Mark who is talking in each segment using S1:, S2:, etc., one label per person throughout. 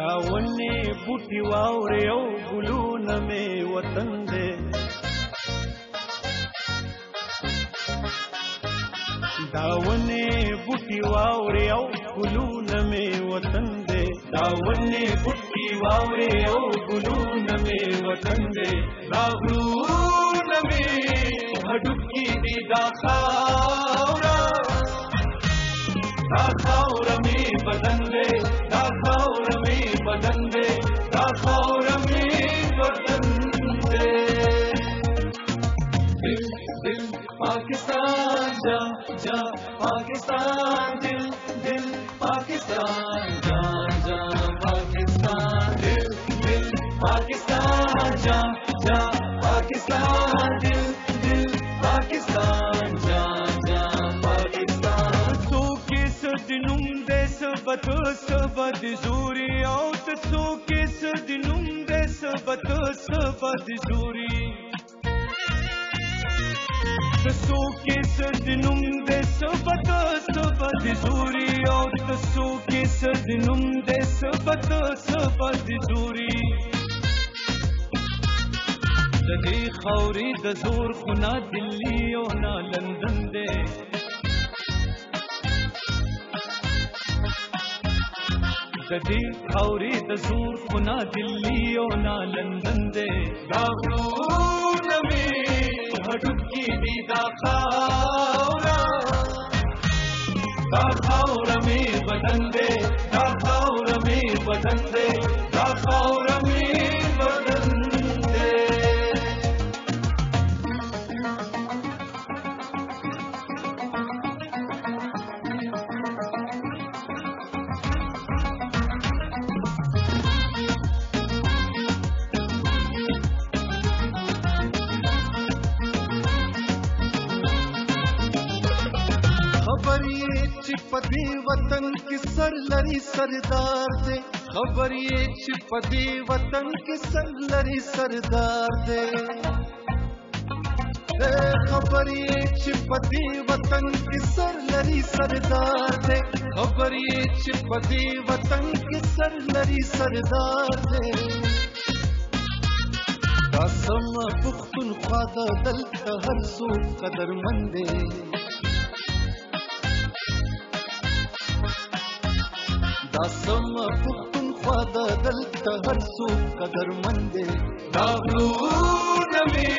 S1: داونه بوټي واورې او ګلونه مې وطن دی داونه بوټي واورې او ګلونه مې وطن دی داونه بوټي واورې او ګلونه مې وطن دی راغلونه مې هډوکي دي دا خاوره مې بدن دی دا خاوره مې بدن دی دا خاوره مې بدن دی دل دل پاکستان جا جا پاکستان دل دل پاکستان جا جا پاکستان دل دل پاکستان جا جا پاکستان دل دل پاکستان جا جا پاکستان تو کس دنم دے سبت سبد زوری او تو کس دنم دے سبت سبد زوری تسو کس دنم دے سبت سبد زوری او تسو کس دنم دے سبت سبد زوری ددی خوري د زور خنا دلی او نا لندن دے ددی خوري د زور خنا دلی او نا لندن دے داغلو نمی هډوکي دي دا خاوره مې بدن دی دا خاوره مې بدن دی دا خاوره مې بدن دی پدی وطن کی سر لری سردار دے خبر یہ پدی وطن کی سر لری سردار دے خبر یہ پدی وطن کی سر لری سردار دے خبر یہ پدی وطن کی سر لری سردار دے قسم پختونخوا د دلته هر څوک قدرمند دی قسم پختونخوا د دلته هر څوک قدرمند دی داغلونه مې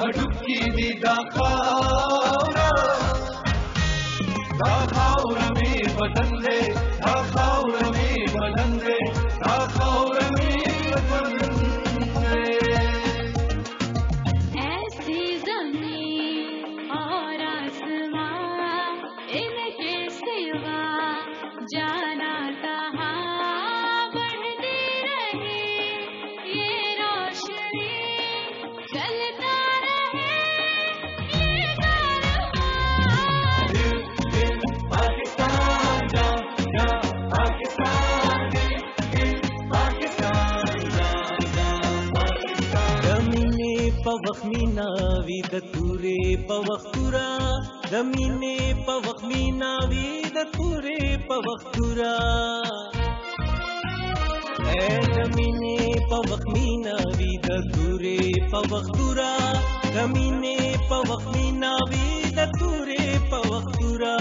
S1: هډوکي دي دا خاوره مې بدن دی دا خاوره مې بدن دی دا خاوره مې بدن دی
S2: ایسی زمین اور آسمان انکے سوا جانا
S1: پوخمینا وی د تورې پوختورا د مینې پوخمینا وی د تورې پوختورا اے د مینې پوخمینا وی د تورې پوختورا د مینې پوخمینا وی د تورې پوختورا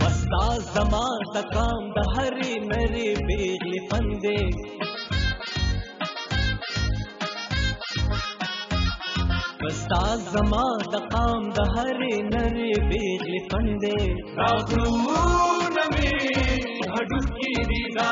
S1: وستا زما د کام د هرې نری پیغلې پندې ستا زما د قام د هرې نرې پیغلې پندې
S2: راغلونه مې هډوکي دي دا